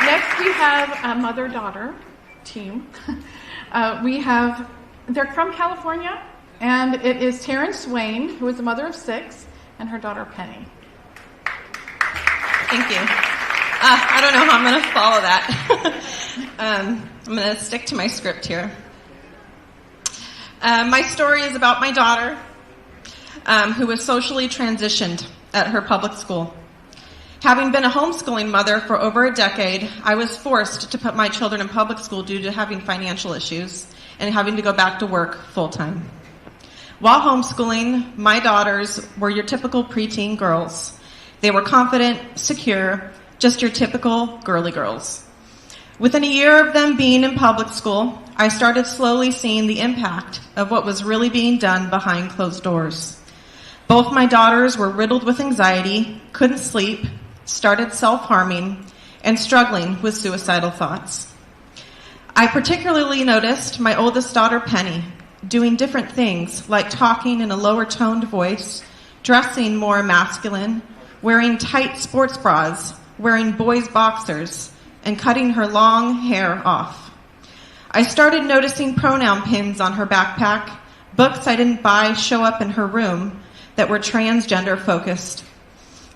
Next, we have a mother-daughter team. They're from California, and it is Terrence Swain, who is a mother of 6, and her daughter Penny. Thank you. I don't know how I'm going to follow that. I'm going to stick to my script here. My story is about my daughter, who was socially transitioned at her public school. Having been a homeschooling mother for over a decade, I was forced to put my children in public school due to having financial issues and having to go back to work full-time. While homeschooling, my daughters were your typical preteen girls. They were confident, secure, just your typical girly girls. Within a year of them being in public school, I started slowly seeing the impact of what was really being done behind closed doors. Both my daughters were riddled with anxiety, couldn't sleep, started self-harming, and struggling with suicidal thoughts. I particularly noticed my oldest daughter, Penny, doing different things like talking in a lower toned voice, dressing more masculine, wearing tight sports bras, wearing boys' boxers, and cutting her long hair off. I started noticing pronoun pins on her backpack, books I didn't buy show up in her room that were transgender focused,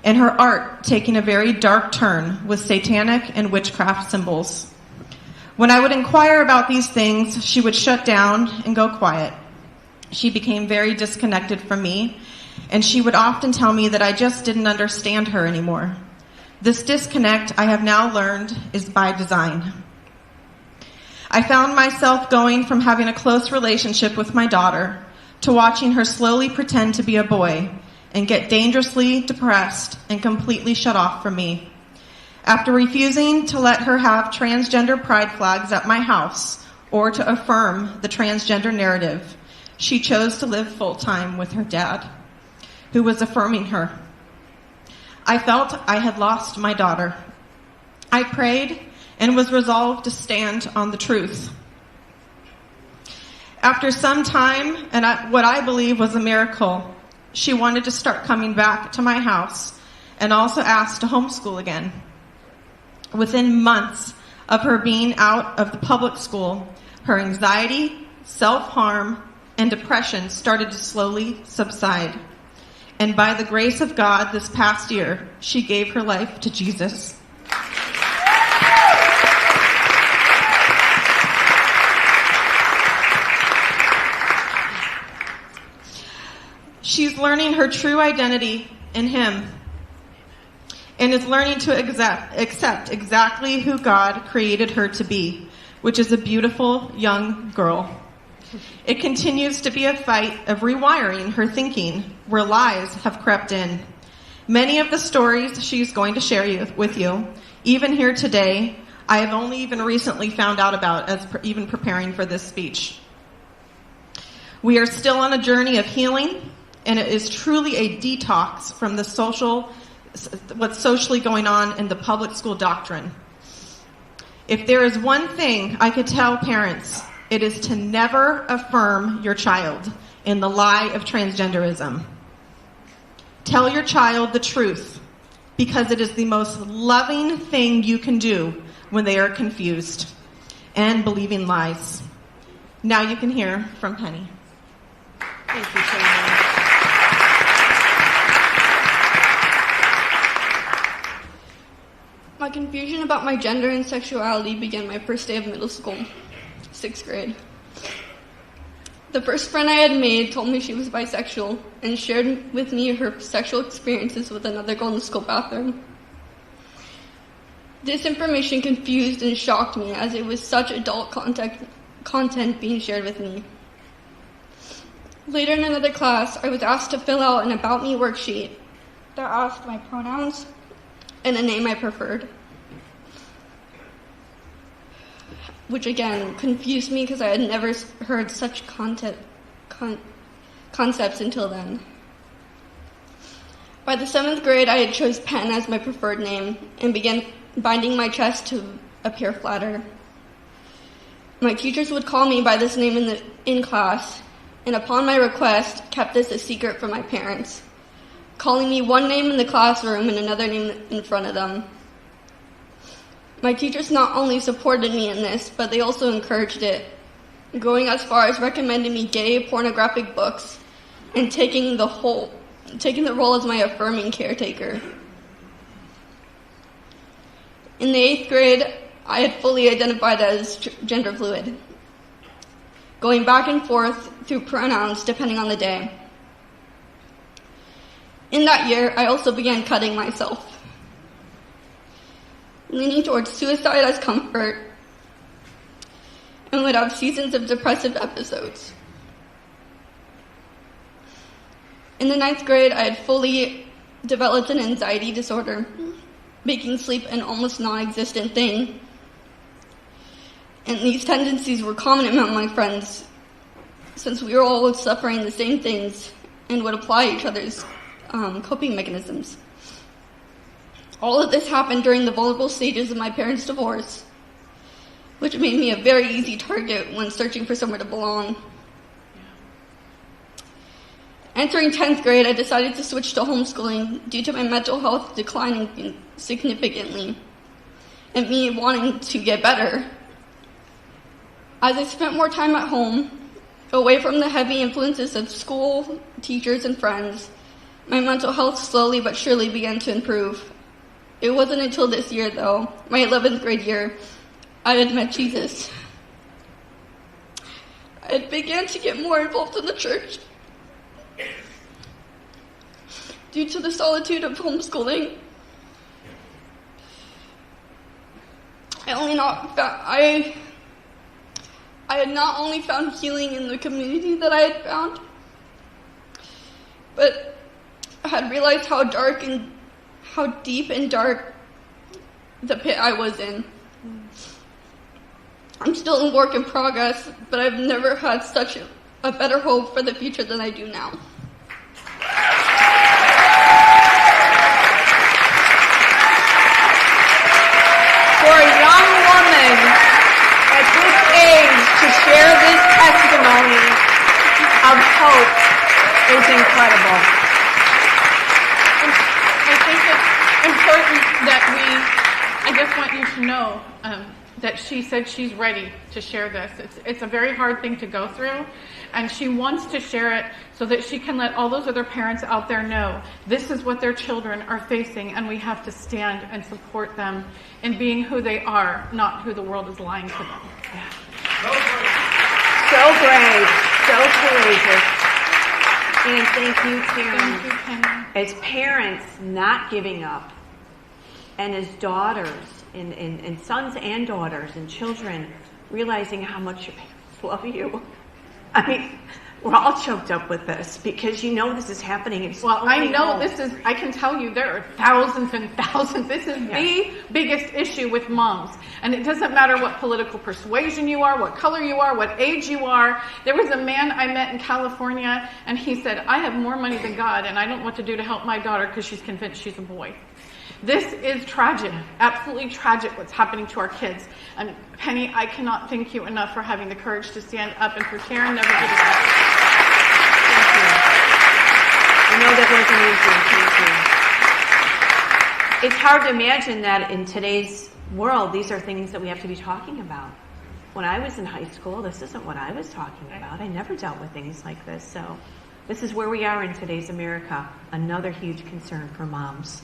and her art taking a very dark turn with satanic and witchcraft symbols. When I would inquire about these things, she would shut down and go quiet. She became very disconnected from me, and she would often tell me that I just didn't understand her anymore. This disconnect, I have now learned, is by design. I found myself going from having a close relationship with my daughter to watching her slowly pretend to be a boy and get dangerously depressed and completely shut off from me. After refusing to let her have transgender pride flags at my house or to affirm the transgender narrative, she chose to live full-time with her dad, who was affirming her. I felt I had lost my daughter. I prayed and was resolved to stand on the truth. After some time, and what I believe was a miracle, she wanted to start coming back to my house and also asked to homeschool again. Within months of her being out of the public school, her anxiety, self-harm, and depression started to slowly subside. And by the grace of God, this past year, she gave her life to Jesus. She's learning her true identity in Him and is learning to accept exactly who God created her to be, which is a beautiful young girl. It continues to be a fight of rewiring her thinking where lies have crept in. Many of the stories she's going to share with you, even here today, I have only even recently found out about as even preparing for this speech. We are still on a journey of healing, and it is truly a detox from what's socially going on in the public school doctrine. If there is one thing I could tell parents, it is to never affirm your child in the lie of transgenderism. Tell your child the truth, because it is the most loving thing you can do when they are confused and believing lies. Now you can hear from Penny. Thank you so much. My confusion about my gender and sexuality began my first day of middle school, 6th grade. The first friend I had made told me she was bisexual and shared with me her sexual experiences with another girl in the school bathroom. This information confused and shocked me as it was such adult content being shared with me. Later in another class, I was asked to fill out an About Me worksheet that asked my pronouns and a name I preferred, which again confused me because I had never heard such concepts until then. By the 7th grade, I had chose Pen as my preferred name and began binding my chest to appear flatter. My teachers would call me by this name in class, and upon my request, kept this a secret from my parents, calling me one name in the classroom and another name in front of them. My teachers not only supported me in this, but they also encouraged it, going as far as recommending me gay pornographic books and taking the role as my affirming caretaker. In the 8th grade, I had fully identified as gender fluid, going back and forth through pronouns depending on the day. In that year, I also began cutting myself, leaning towards suicide as comfort, and would have seasons of depressive episodes. In the 9th grade, I had fully developed an anxiety disorder, making sleep an almost non-existent thing. And these tendencies were common among my friends, since we were all suffering the same things and would apply each other's coping mechanisms. All of this happened during the vulnerable stages of my parents' divorce, which made me a very easy target when searching for somewhere to belong. Entering 10th grade, I decided to switch to homeschooling due to my mental health declining significantly and me wanting to get better. As I spent more time at home, away from the heavy influences of school, teachers, and friends, my mental health slowly but surely began to improve. It wasn't until this year, though, my 11th grade year, I had met Jesus. I had began to get more involved in the church due to the solitude of homeschooling. I had not only found healing in the community that I had found, but I had realized how deep and dark the pit I was in. I'm still in work in progress, but I've never had such a better hope for the future than I do now. For a young woman at this age to share this testimony of hope is incredible. I think it's important that I just want you to know that she said she's ready to share this. It's a very hard thing to go through, and she wants to share it so that she can let all those other parents out there know this is what their children are facing, and we have to stand and support them in being who they are, not who the world is lying to them. Yeah. So brave, so courageous. And thank you, Karen. Thank you, Penny. As parents, not giving up, and as daughters, and sons and daughters and children, realizing how much your parents love you. I mean, we're all choked up with this because you know this is happening. I can tell you there are thousands and thousands. This is the biggest issue with moms. And it doesn't matter what political persuasion you are, what color you are, what age you are. There was a man I met in California, and he said, I have more money than God, and I don't know what to do to help my daughter because she's convinced she's a boy. This is tragic, absolutely tragic what's happening to our kids. And Penny, I cannot thank you enough for having the courage to stand up and for Karen never giving up. Thank you. I know that wasn't easy. Thank you. It's hard to imagine that in today's world, these are things that we have to be talking about. When I was in high school, this isn't what I was talking about. I never dealt with things like this. So this is where we are in today's America. Another huge concern for moms.